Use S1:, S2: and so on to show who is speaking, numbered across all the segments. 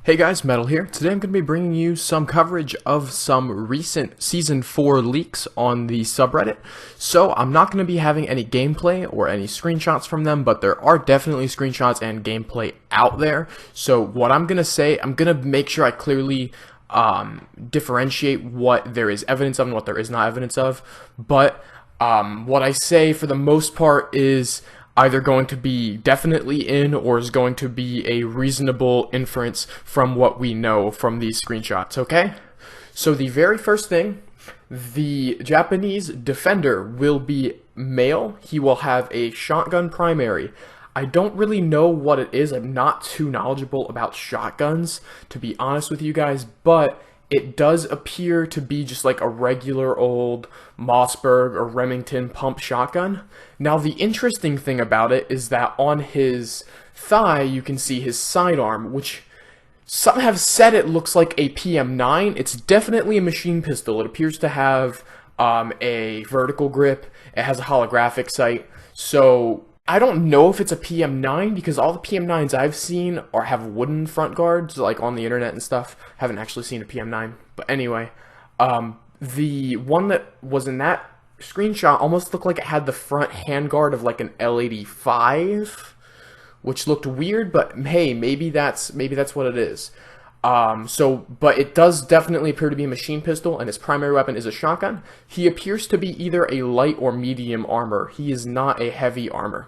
S1: Hey guys, Metal here. Today I'm going to be bringing you some coverage of some recent Season 4 leaks on the subreddit. So I'm not going to be having any gameplay or any screenshots from them, but there are definitely screenshots and gameplay out there. So what I'm going to say, I'm going to make sure I clearly differentiate what there is evidence of and what there is not evidence of. But what I say for the most part is either going to be definitely in or is going to be a reasonable inference from what we know from these screenshots, okay? So the very first thing, the Japanese defender will be male. He will have a shotgun primary. I don't really know what it is. I'm not too knowledgeable about shotguns, to be honest with you guys, but it does appear to be just like a regular old Mossberg or Remington pump shotgun. Now, the interesting thing about it is that on his thigh, you can see his sidearm, which some have said it looks like a PM9. It's definitely a machine pistol. It appears to have a vertical grip. It has a holographic sight. So I don't know if it's a PM9 because all the PM9s I've seen have wooden front guards, like on the internet and stuff. Haven't actually seen a PM9, but anyway, the one that was in that screenshot almost looked like it had the front handguard of like an L85, which looked weird. But hey, maybe that's what it is. But it does definitely appear to be a machine pistol, and his primary weapon is a shotgun. He appears to be either a light or medium armor. He is not a heavy armor.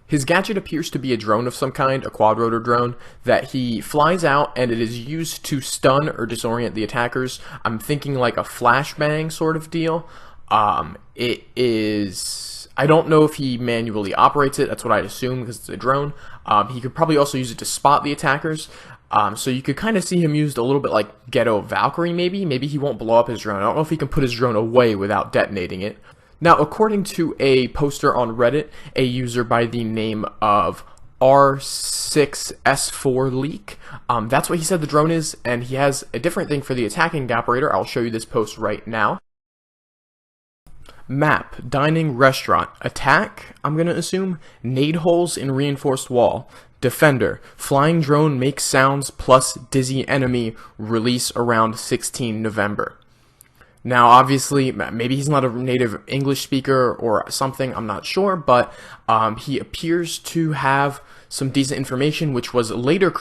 S1: His gadget appears to be a drone of some kind, a quadrotor drone, that he flies out and it is used to stun or disorient the attackers. I'm thinking like a flashbang sort of deal. It is... I don't know if he manually operates it, that's what I'd assume because it's a drone. He could probably also use it to spot the attackers. So you could kind of see him used a little bit like Ghetto Valkyrie maybe. Maybe he won't blow up his drone. I don't know if he can put his drone away without detonating it. Now, according to a poster on Reddit, a user by the name of R6S4 Leak, that's what he said the drone is, and he has a different thing for the attacking operator. I'll show you this post right now. Map, dining, restaurant, attack, I'm going to assume, nade holes in reinforced wall, defender, flying drone makes sounds plus dizzy enemy, release around 16 November. Now, obviously, maybe he's not a native English speaker or something, I'm not sure, but he appears to have some decent information, which was later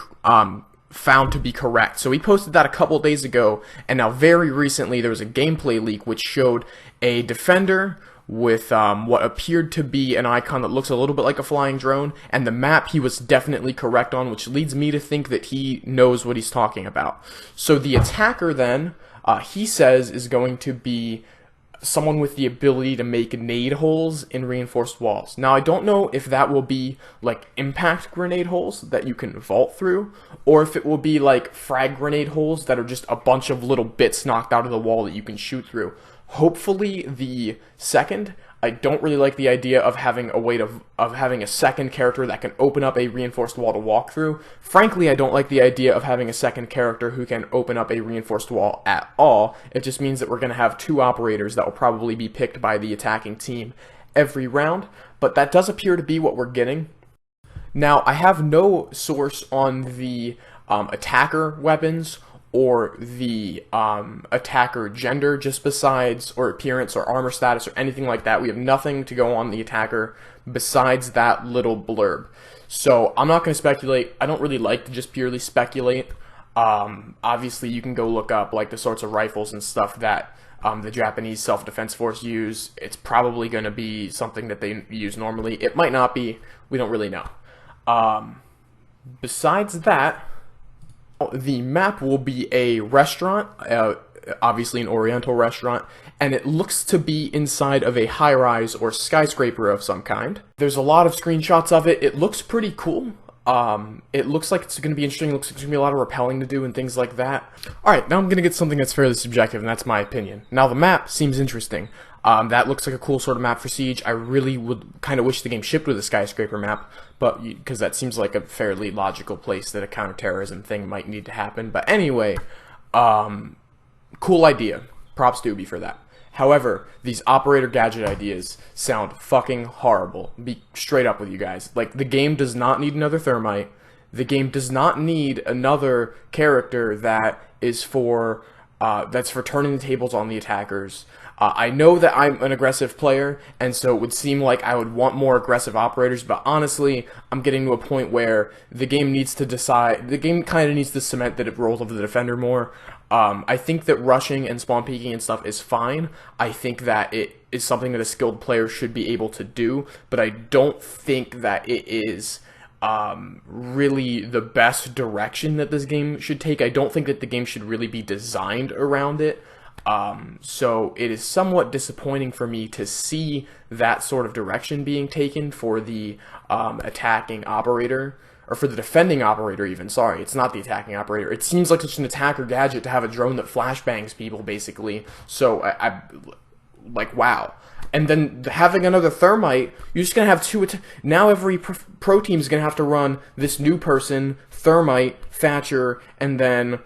S1: found to be correct. So he posted that a couple days ago, and now very recently there was a gameplay leak which showed a defender with what appeared to be an icon that looks a little bit like a flying drone, and the map he was definitely correct on, which leads me to think that he knows what he's talking about. So the attacker then, he says, is going to be someone with the ability to make nade holes in reinforced walls. Now, I don't know if that will be like impact grenade holes that you can vault through, or if it will be like frag grenade holes that are just a bunch of little bits knocked out of the wall that you can shoot through. Hopefully the second. I don't really like the idea of having a way of having a second character that can open up a reinforced wall to walk through. Frankly, I don't like the idea of having a second character who can open up a reinforced wall at all. It just means that we're going to have two operators that will probably be picked by the attacking team every round, but that does appear to be what we're getting. Now, I have no source on the attacker weapons or the attacker gender, just besides, or appearance, or armor status, or anything like that. We have nothing to go on the attacker besides that little blurb. So I'm not going to speculate. I don't really like to just purely speculate. Obviously, you can go look up like the sorts of rifles and stuff that the Japanese self-defense force use. It's probably going to be something that they use normally. It might not be. We don't really know. Besides that, the map will be a restaurant, obviously an oriental restaurant, and it looks to be inside of a high-rise or skyscraper of some kind. There's a lot of screenshots of it. It looks pretty cool. It looks like it's going to be interesting. It looks like there's going to be a lot of rappelling to do and things like that. Alright, now I'm going to get something that's fairly subjective, and that's my opinion. Now, the map seems interesting. That looks like a cool sort of map for Siege. I really would kind of wish the game shipped with a skyscraper map, but because that seems like a fairly logical place that a counterterrorism thing might need to happen. But anyway, cool idea. Props to Ubi for that. However, these operator gadget ideas sound fucking horrible. Be straight up with you guys. Like, the game does not need another thermite. the game does not need another character that is for that's for turning the tables on the attackers. I know that I'm an aggressive player, and so it would seem like I would want more aggressive operators, but honestly, I'm getting to a point where the game needs to decide, the game kind of needs to cement the role of the defender more. I think that rushing and spawn peeking and stuff is fine. I think that it is something that a skilled player should be able to do, but I don't think that it is really the best direction that this game should take. I don't think that the game should really be designed around it. So it is somewhat disappointing for me to see that sort of direction being taken for the attacking operator, or for the defending operator even. Sorry, it's not the attacking operator. It seems like such an attacker gadget to have a drone that flashbangs people, basically. So I like, wow. And then having another thermite, you're just going to have two. Now every pro team is going to have to run this new person, thermite, Thatcher, and then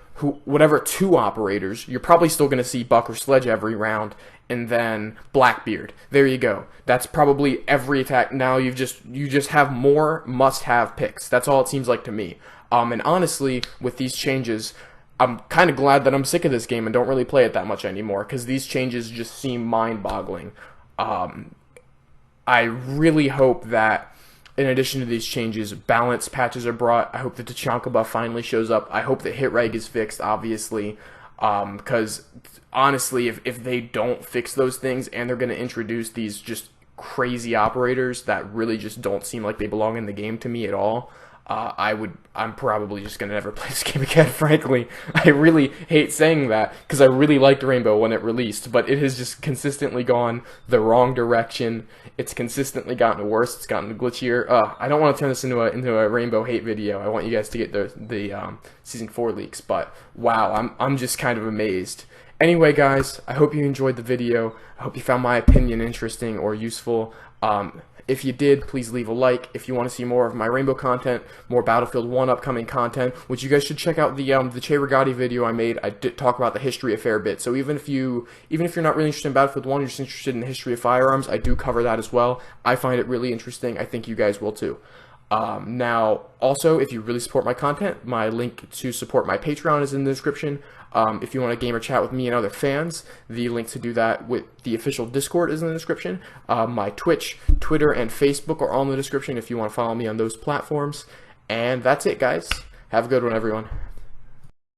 S1: whatever two operators. You're probably still going to see Buck or Sledge every round, and then Blackbeard. There you go. That's probably every attack. Now you just have more must-have picks. That's all it seems like to me. And honestly, with these changes, I'm kind of glad that I'm sick of this game and don't really play it that much anymore, because these changes just seem mind-boggling. I really hope that, in addition to these changes, balance patches are brought. I hope that the Tachanka buff finally shows up. I hope that hit reg is fixed, obviously, because honestly, if they don't fix those things and they're going to introduce these just crazy operators that really just don't seem like they belong in the game to me at all, I'm probably just going to never play this game again, frankly. I really hate saying that, because I really liked Rainbow when it released, but it has just consistently gone the wrong direction. It's consistently gotten worse. It's gotten glitchier. I don't want to turn this into a Rainbow hate video. I want you guys to get the Season 4 leaks, but wow, I'm just kind of amazed. Anyway, guys, I hope you enjoyed the video. I hope you found my opinion interesting or useful. If you did, please leave a like. If you want to see more of my Rainbow content, more Battlefield 1 upcoming content, which you guys should check out the Che Rigatti video I made. I did talk about the history a fair bit. So even if you're not really interested in Battlefield 1, you're just interested in the history of firearms, I do cover that as well. I find it really interesting. I think you guys will too. Now, also, if you really support my content, my link to support my Patreon is in the description. If you want to game or chat with me and other fans, the link to do that with the official Discord is in the description. My Twitch, Twitter, and Facebook are all in the description if you want to follow me on those platforms. And that's it, guys. Have a good one, everyone.